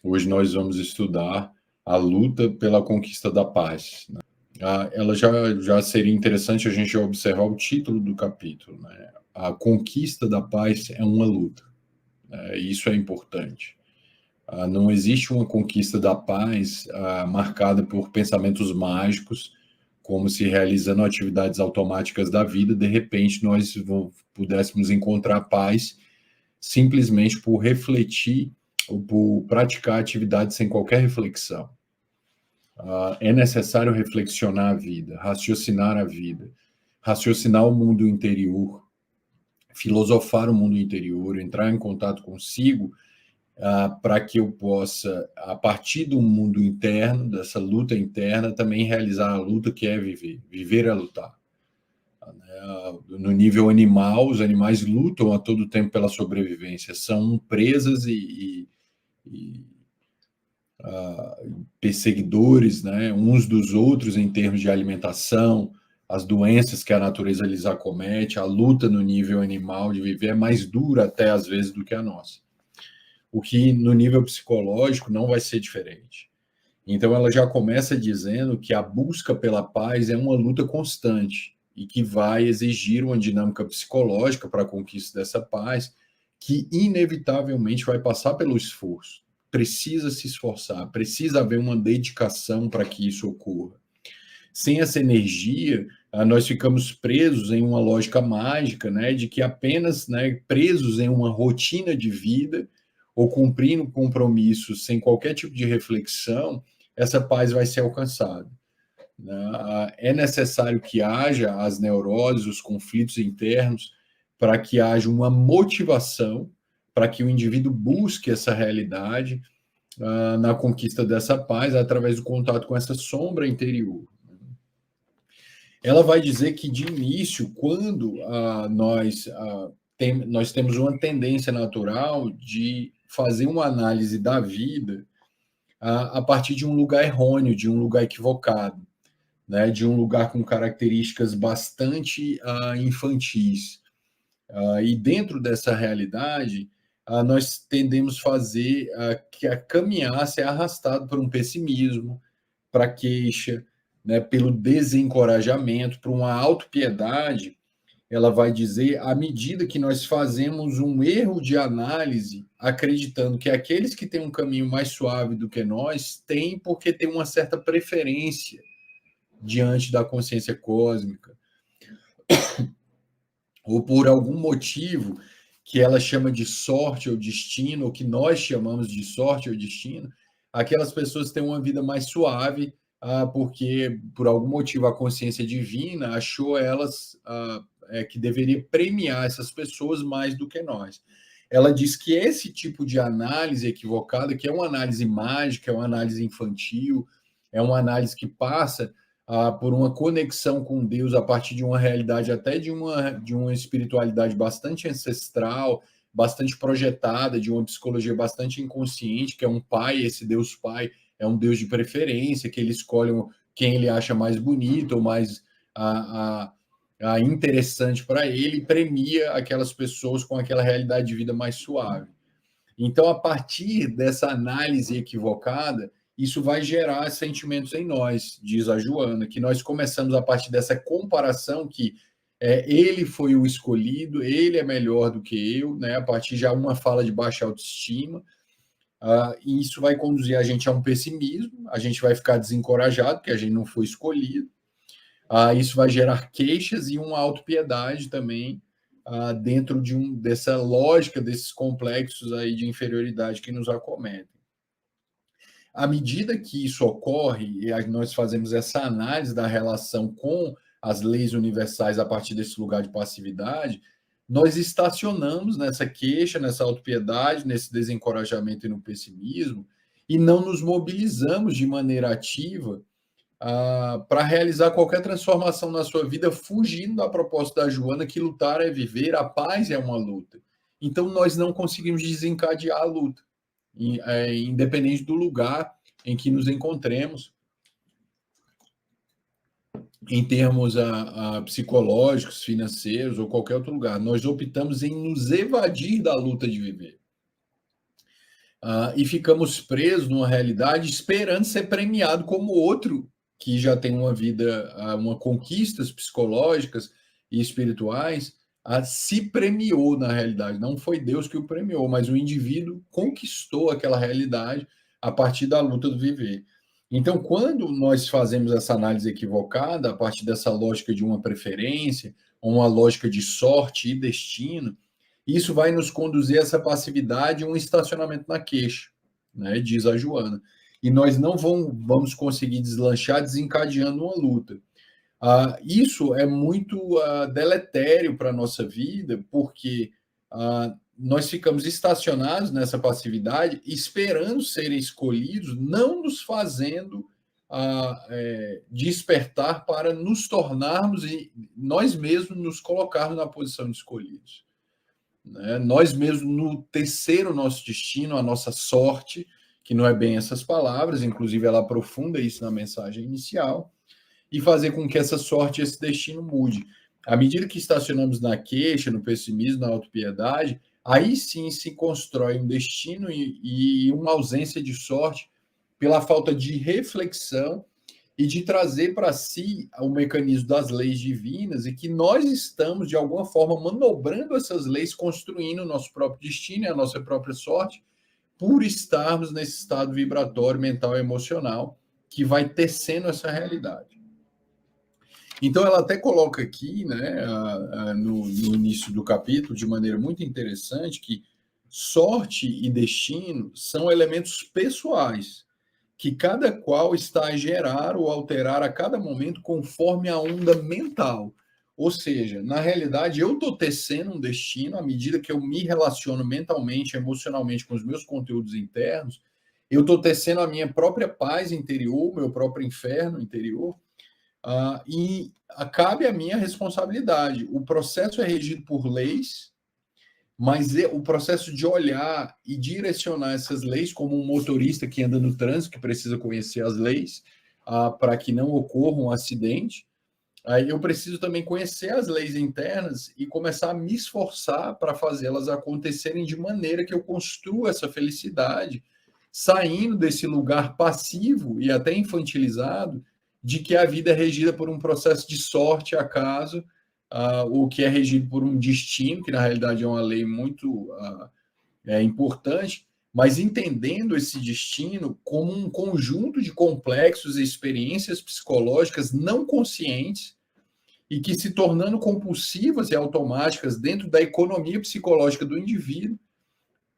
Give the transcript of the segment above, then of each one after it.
Hoje nós vamos estudar a luta pela conquista da paz, né? Ela já seria interessante a gente observar o título do capítulo, né? A conquista da paz é uma luta, né? Isso é importante. Não existe uma conquista da paz marcada por pensamentos mágicos, como se realizando atividades automáticas da vida, de repente nós pudéssemos encontrar paz simplesmente por refletir ou por praticar atividades sem qualquer reflexão. É necessário reflexionar a vida, raciocinar o mundo interior, filosofar o mundo interior, entrar em contato consigo, para que eu possa, a partir do mundo interno, dessa luta interna, também realizar a luta que é viver. Viver é lutar. No nível animal, os animais lutam a todo tempo pela sobrevivência, são presas e perseguidores, né, uns dos outros em termos de alimentação, as doenças que a natureza lhes acomete, a luta no nível animal de viver é mais dura até às vezes do que a nossa. O que no nível psicológico não vai ser diferente. Então ela já começa dizendo que a busca pela paz é uma luta constante e que vai exigir uma dinâmica psicológica para a conquista dessa paz, que inevitavelmente vai passar pelo esforço. Precisa se esforçar, precisa haver uma dedicação para que isso ocorra. Sem essa energia, nós ficamos presos em uma lógica mágica, né, de que apenas, né, presos em uma rotina de vida ou cumprindo compromissos sem qualquer tipo de reflexão, essa paz vai ser alcançada. É necessário que haja as neuroses, os conflitos internos, para que haja uma motivação para que o indivíduo busque essa realidade na conquista dessa paz através do contato com essa sombra interior. Ela vai dizer que, de início, quando nós temos uma tendência natural de fazer uma análise da vida a partir de um lugar errôneo, de um lugar equivocado, né, de um lugar com características bastante infantis. E dentro dessa realidade, nós tendemos a fazer que a caminhar ser arrastado por um pessimismo, para queixa, né, pelo desencorajamento, por uma autopiedade. Ela vai dizer, à medida que nós fazemos um erro de análise, acreditando que aqueles que têm um caminho mais suave do que nós têm porque têm uma certa preferência diante da consciência cósmica, ou por algum motivo que ela chama de sorte ou destino, ou que nós chamamos de sorte ou destino, aquelas pessoas têm uma vida mais suave, porque por algum motivo a consciência divina achou elas que deveria premiar essas pessoas mais do que nós. Ela diz que esse tipo de análise equivocada, que é uma análise mágica, é uma análise infantil, é uma análise que passa por uma conexão com Deus a partir de uma realidade, até de uma espiritualidade bastante ancestral, bastante projetada, de uma psicologia bastante inconsciente, que é um pai, esse Deus pai é um Deus de preferência, que ele escolhe quem ele acha mais bonito ou mais interessante para ele, e premia aquelas pessoas com aquela realidade de vida mais suave. Então, a partir dessa análise equivocada, isso vai gerar sentimentos em nós, diz a Joana, que nós começamos a partir dessa comparação que ele foi o escolhido, ele é melhor do que eu, né? A partir de uma fala de baixa autoestima, e isso vai conduzir a gente a um pessimismo, a gente vai ficar desencorajado, porque a gente não foi escolhido, isso vai gerar queixas e uma autopiedade também, dentro dessa lógica, desses complexos aí de inferioridade que nos acometem. À medida que isso ocorre, e nós fazemos essa análise da relação com as leis universais a partir desse lugar de passividade, nós estacionamos nessa queixa, nessa autopiedade, nesse desencorajamento e no pessimismo, e não nos mobilizamos de maneira ativa para realizar qualquer transformação na sua vida, fugindo da proposta da Joana, que lutar é viver, a paz é uma luta. Então, nós não conseguimos desencadear a luta, independente do lugar em que nos encontremos, em termos psicológicos, financeiros ou qualquer outro lugar. Nós optamos em nos evadir da luta de viver. e ficamos presos numa realidade esperando ser premiado como outro que já tem uma vida, uma conquistas psicológicas e espirituais, se premiou na realidade. Não foi Deus que o premiou, mas o indivíduo conquistou aquela realidade a partir da luta do viver. Então, quando nós fazemos essa análise equivocada, a partir dessa lógica de uma preferência, uma lógica de sorte e destino, isso vai nos conduzir a essa passividade e um estacionamento na queixa, né, diz a Joana. E nós não vamos conseguir deslanchar desencadeando uma luta. Isso é muito deletério para a nossa vida, porque nós ficamos estacionados nessa passividade, esperando serem escolhidos, não nos fazendo despertar para nos tornarmos e nós mesmos nos colocarmos na posição de escolhidos. Né? Nós mesmos no tecer o nosso destino, a nossa sorte, que não é bem essas palavras, inclusive ela aprofunda isso na mensagem inicial, e fazer com que essa sorte, esse destino mude. À medida que estacionamos na queixa, no pessimismo, na autopiedade, aí sim se constrói um destino e uma ausência de sorte pela falta de reflexão e de trazer para si o mecanismo das leis divinas e que nós estamos, de alguma forma, manobrando essas leis, construindo o nosso próprio destino e a nossa própria sorte, por estarmos nesse estado vibratório, mental e emocional, que vai tecendo essa realidade. Então, ela até coloca aqui, né, no início do capítulo, de maneira muito interessante, que sorte e destino são elementos pessoais, que cada qual está a gerar ou alterar a cada momento conforme a onda mental. Ou seja, na realidade, eu estou tecendo um destino à medida que eu me relaciono mentalmente, emocionalmente com os meus conteúdos internos, eu estou tecendo a minha própria paz interior, o meu próprio inferno interior, e cabe a minha responsabilidade. O processo é regido por leis, mas o processo de olhar e direcionar essas leis, como um motorista que anda no trânsito, que precisa conhecer as leis, para que não ocorra um acidente, aí eu preciso também conhecer as leis internas e começar a me esforçar para fazê-las acontecerem de maneira que eu construa essa felicidade, saindo desse lugar passivo e até infantilizado, de que a vida é regida por um processo de sorte, acaso, o que é regido por um destino, que na realidade é uma lei muito importante, mas entendendo esse destino como um conjunto de complexos e experiências psicológicas não conscientes e que, se tornando compulsivas e automáticas dentro da economia psicológica do indivíduo,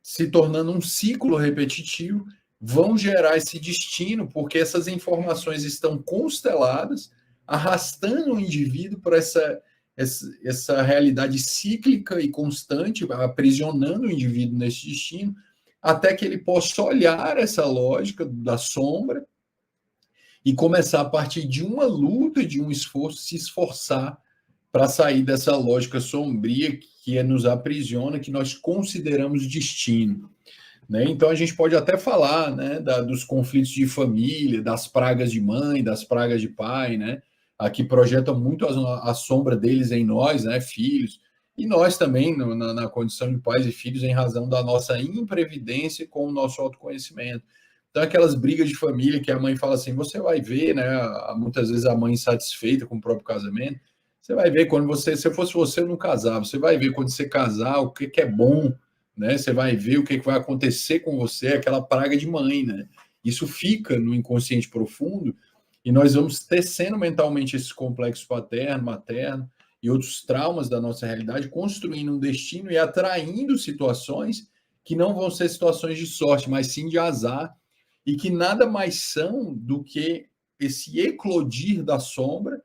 se tornando um ciclo repetitivo, vão gerar esse destino, porque essas informações estão consteladas, arrastando o indivíduo para essa realidade cíclica e constante, aprisionando o indivíduo nesse destino, até que ele possa olhar essa lógica da sombra e começar, a partir de uma luta, de um esforço, se esforçar para sair dessa lógica sombria que nos aprisiona, que nós consideramos destino. Né? Então, a gente pode até falar, né, dos conflitos de família, das pragas de mãe, das pragas de pai, né, que projetam muito a sombra deles em nós, né, filhos, e nós também, na condição de pais e filhos, em razão da nossa imprevidência com o nosso autoconhecimento. Então, aquelas brigas de família que a mãe fala assim, você vai ver, né, muitas vezes a mãe insatisfeita com o próprio casamento, você vai ver quando se eu fosse você, eu não casava, você vai ver quando você casar, o que é bom, né? Você vai ver o que vai acontecer com você, aquela praga de mãe, né? Isso fica no inconsciente profundo e nós vamos tecendo mentalmente esses complexos paterno, materno e outros traumas da nossa realidade, construindo um destino e atraindo situações que não vão ser situações de sorte, mas sim de azar, e que nada mais são do que esse eclodir da sombra,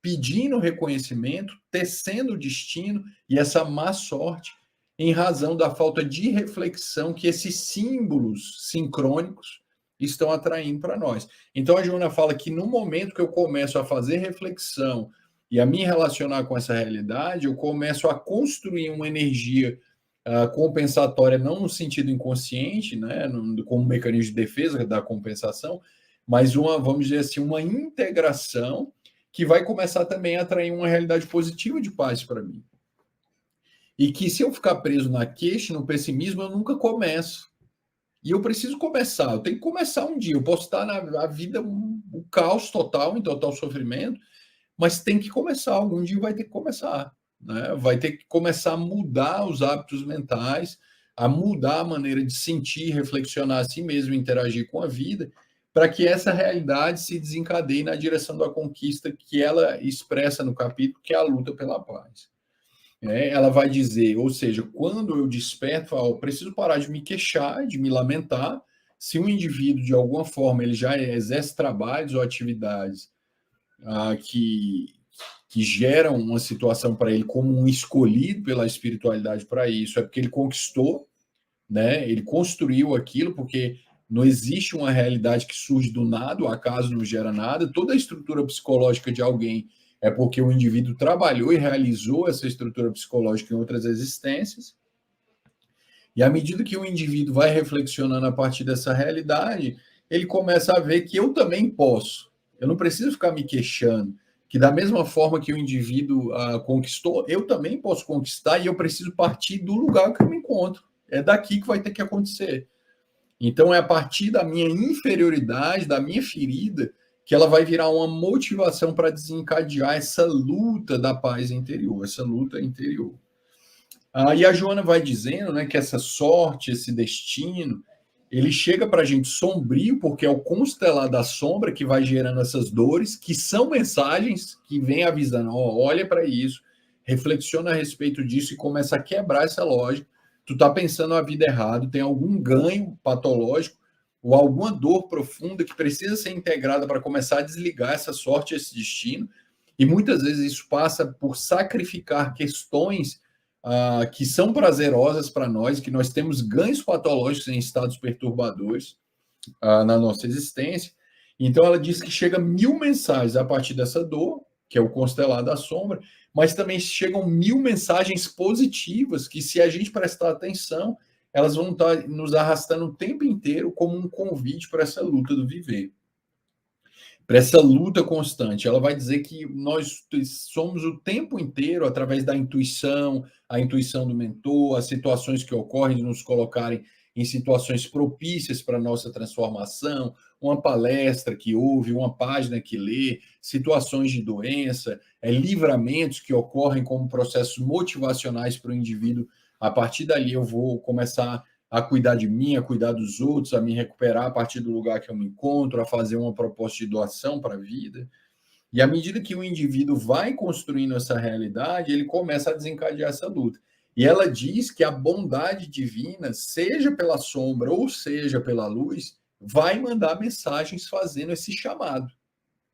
pedindo reconhecimento, tecendo o destino e essa má sorte, em razão da falta de reflexão que esses símbolos sincrônicos estão atraindo para nós. Então, a Joana fala que no momento que eu começo a fazer reflexão e a me relacionar com essa realidade, eu começo a construir uma energia compensatória, não no sentido inconsciente, né, como mecanismo de defesa da compensação, mas vamos dizer assim, uma integração que vai começar também a atrair uma realidade positiva de paz para mim. E que, se eu ficar preso na queixa, no pessimismo, eu nunca começo. E eu preciso começar, eu tenho que começar um dia. Eu posso estar na vida um caos total, em total sofrimento, mas tem que começar, algum dia vai ter que começar, né? Vai ter que começar a mudar os hábitos mentais, a mudar a maneira de sentir, reflexionar a si mesmo, interagir com a vida, para que essa realidade se desencadeie na direção da conquista que ela expressa no capítulo, que é a luta pela paz. Ela vai dizer, ou seja, quando eu desperto, eu preciso parar de me queixar, de me lamentar. Se um indivíduo, de alguma forma, ele já exerce trabalhos ou atividades que geram uma situação para ele como um escolhido pela espiritualidade para isso, é porque ele conquistou, né? Ele construiu aquilo, porque não existe uma realidade que surge do nada, o acaso não gera nada. Toda a estrutura psicológica de alguém é porque o indivíduo trabalhou e realizou essa estrutura psicológica em outras existências. E à medida que o indivíduo vai reflexionando a partir dessa realidade, ele começa a ver que eu também posso. Eu não preciso ficar me queixando, que da mesma forma que o indivíduo conquistou, eu também posso conquistar e eu preciso partir do lugar que eu me encontro. É daqui que vai ter que acontecer. Então, é a partir da minha inferioridade, da minha ferida, que ela vai virar uma motivação para desencadear essa luta da paz interior, essa luta interior. E a Joana vai dizendo, né, que essa sorte, esse destino, ele chega para a gente sombrio, porque é o constelar da sombra que vai gerando essas dores, que são mensagens que vêm avisando, olha para isso, reflexiona a respeito disso e começa a quebrar essa lógica. Tu está pensando a vida errado, tem algum ganho patológico ou alguma dor profunda que precisa ser integrada para começar a desligar essa sorte, esse destino. E muitas vezes isso passa por sacrificar questões que são prazerosas para nós, que nós temos ganhos patológicos em estados perturbadores na nossa existência. Então, ela diz que chega 1000 mensagens a partir dessa dor, que é o constelar da sombra, mas também chegam 1000 mensagens positivas, que se a gente prestar atenção, elas vão estar nos arrastando o tempo inteiro como um convite para essa luta do viver, para essa luta constante. Ela vai dizer que nós somos o tempo inteiro, através da intuição, a intuição do mentor, as situações que ocorrem de nos colocarem em situações propícias para a nossa transformação, uma palestra que ouve, uma página que lê, situações de doença, livramentos que ocorrem como processos motivacionais para o indivíduo. A partir dali eu vou começar a cuidar de mim, a cuidar dos outros, a me recuperar a partir do lugar que eu me encontro, a fazer uma proposta de doação para a vida. E à medida que o indivíduo vai construindo essa realidade, ele começa a desencadear essa luta. E ela diz que a bondade divina, seja pela sombra ou seja pela luz, vai mandar mensagens fazendo esse chamado.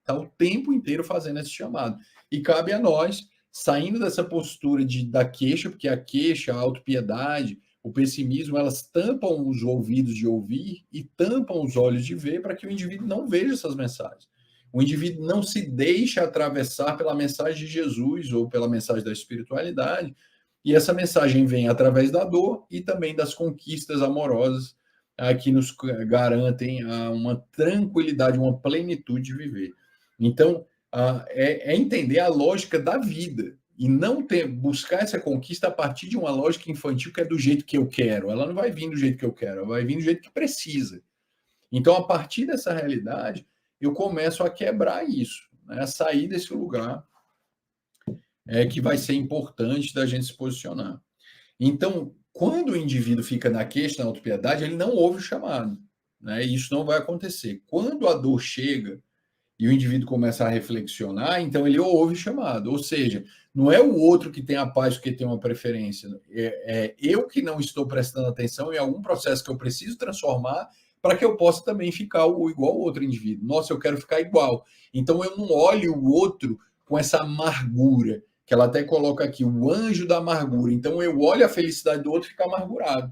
Está o tempo inteiro fazendo esse chamado. E cabe a nós, saindo dessa postura da queixa, porque a queixa, a autopiedade, o pessimismo, elas tampam os ouvidos de ouvir e tampam os olhos de ver para que o indivíduo não veja essas mensagens. O indivíduo não se deixa atravessar pela mensagem de Jesus ou pela mensagem da espiritualidade, e essa mensagem vem através da dor e também das conquistas amorosas que nos garantem uma tranquilidade, uma plenitude de viver. Então, é entender a lógica da vida e não buscar essa conquista a partir de uma lógica infantil que é do jeito que eu quero. Ela não vai vir do jeito que eu quero, ela vai vir do jeito que precisa. Então, a partir dessa realidade, eu começo a quebrar isso, né? A sair desse lugar que vai ser importante da gente se posicionar. Então, quando o indivíduo fica na queixa, na autopiedade, ele não ouve o chamado, né? E isso não vai acontecer. Quando a dor chega e o indivíduo começa a reflexionar, então ele ouve o chamado. Ou seja, não é o outro que tem a paz porque tem uma preferência, é eu que não estou prestando atenção em algum processo que eu preciso transformar para que eu possa também ficar igual ao outro indivíduo. Nossa, eu quero ficar igual. Então eu não olho o outro com essa amargura, que ela até coloca aqui, o anjo da amargura. Então eu olho a felicidade do outro e fico amargurado.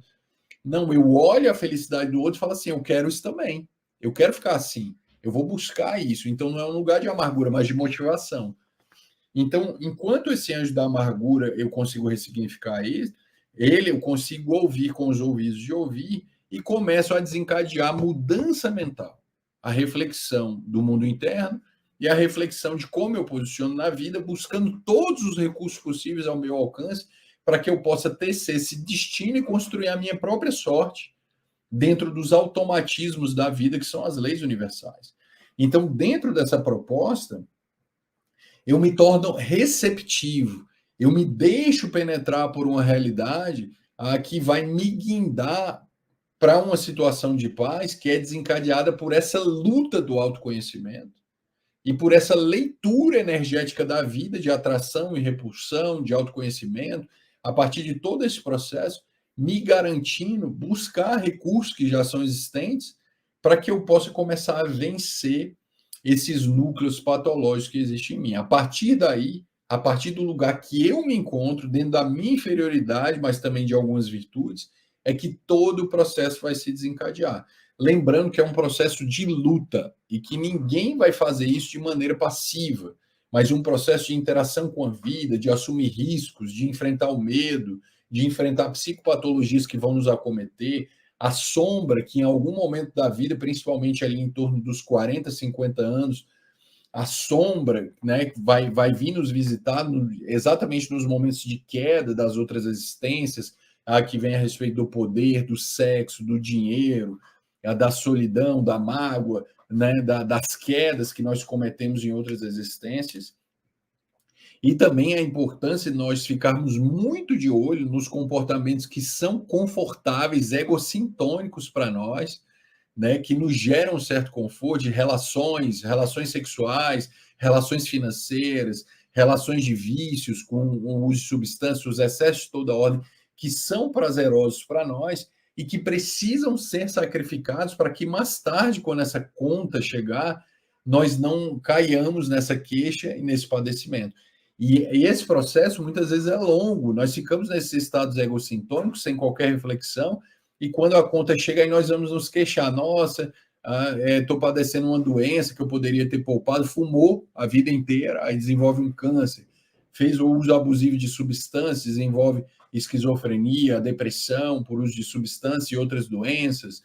Não, eu olho a felicidade do outro e falo assim, eu quero isso também. Eu quero ficar assim. Eu vou buscar isso. Então, não é um lugar de amargura, mas de motivação. Então, enquanto esse anjo da amargura eu consigo ressignificar ele eu consigo ouvir com os ouvidos de ouvir e começo a desencadear a mudança mental, a reflexão do mundo interno e a reflexão de como eu posiciono na vida, buscando todos os recursos possíveis ao meu alcance para que eu possa tecer esse destino e construir a minha própria sorte, dentro dos automatismos da vida, que são as leis universais. Então, dentro dessa proposta, eu me torno receptivo, eu me deixo penetrar por uma realidade que vai me guindar para uma situação de paz que é desencadeada por essa luta do autoconhecimento e por essa leitura energética da vida, de atração e repulsão, de autoconhecimento, a partir de todo esse processo, me garantindo buscar recursos que já são existentes para que eu possa começar a vencer esses núcleos patológicos que existem em mim. A partir daí, a partir do lugar que eu me encontro, dentro da minha inferioridade, mas também de algumas virtudes, é que todo o processo vai se desencadear. Lembrando que é um processo de luta e que ninguém vai fazer isso de maneira passiva, mas um processo de interação com a vida, de assumir riscos, de enfrentar o medo, de enfrentar psicopatologias que vão nos acometer, a sombra que em algum momento da vida, principalmente ali em torno dos 40, 50 anos, a sombra, né, vai vir nos visitar exatamente nos momentos de queda das outras existências, que vem a respeito do poder, do sexo, do dinheiro, da solidão, da mágoa, né, das quedas que nós cometemos em outras existências. E também a importância de nós ficarmos muito de olho nos comportamentos que são confortáveis, egocintônicos para nós, né, que nos geram um certo conforto de relações sexuais, relações financeiras, relações de vícios com o uso de substâncias, os excessos de toda ordem, que são prazerosos para nós e que precisam ser sacrificados para que mais tarde, quando essa conta chegar, nós não caiamos nessa queixa e nesse padecimento. E esse processo muitas vezes é longo, nós ficamos nesses estados egocintônicos sem qualquer reflexão, e quando a conta chega, aí nós vamos nos queixar. Nossa, estou padecendo uma doença que eu poderia ter poupado, fumou a vida inteira, aí desenvolve um câncer, fez o uso abusivo de substâncias, desenvolve esquizofrenia, depressão por uso de substâncias e outras doenças,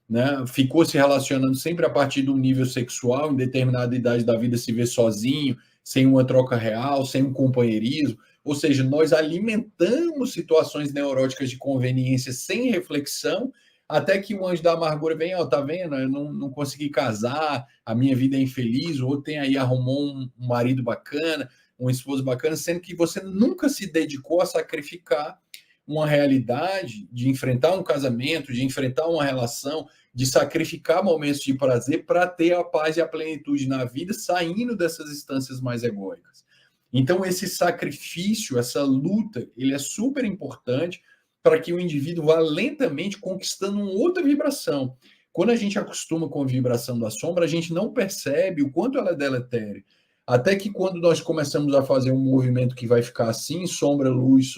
né? Ficou se relacionando sempre a partir de um nível sexual, em determinada idade da vida se vê sozinho, sem uma troca real, sem um companheirismo. Ou seja, nós alimentamos situações neuróticas de conveniência sem reflexão, até que o anjo da amargura vem, ó, tá vendo? Eu não consegui casar, a minha vida é infeliz, ou tem aí, arrumou um marido bacana, um esposo bacana, sendo que você nunca se dedicou a sacrificar uma realidade de enfrentar um casamento, de enfrentar uma relação, de sacrificar momentos de prazer para ter a paz e a plenitude na vida, saindo dessas instâncias mais egóicas. Então, esse sacrifício, essa luta, ele é super importante para que o indivíduo vá lentamente conquistando uma outra vibração. Quando a gente acostuma com a vibração da sombra, a gente não percebe o quanto ela é deletéria. Até que quando nós começamos a fazer um movimento que vai ficar assim, sombra, luz,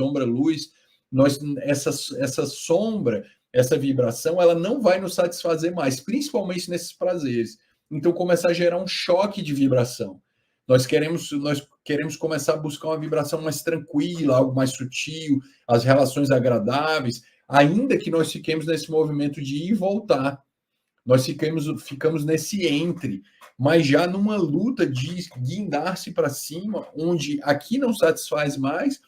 essa sombra, essa vibração, ela não vai nos satisfazer mais, principalmente nesses prazeres. Então, começa a gerar um choque de vibração. Nós queremos começar a buscar uma vibração mais tranquila, algo mais sutil, as relações agradáveis, ainda que nós fiquemos nesse movimento de ir e voltar. Nós ficamos nesse entre, mas já numa luta de guindar-se para cima, onde aqui não satisfaz mais,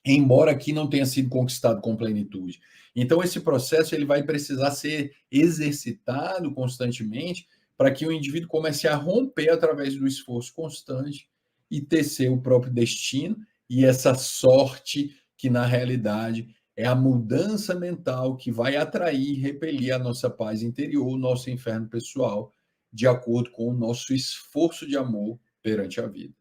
embora aqui não tenha sido conquistado com plenitude. Então, esse processo ele vai precisar ser exercitado constantemente para que o indivíduo comece a romper através do esforço constante e tecer o próprio destino e essa sorte que, na realidade, é a mudança mental que vai atrair e repelir a nossa paz interior, o nosso inferno pessoal, de acordo com o nosso esforço de amor perante a vida.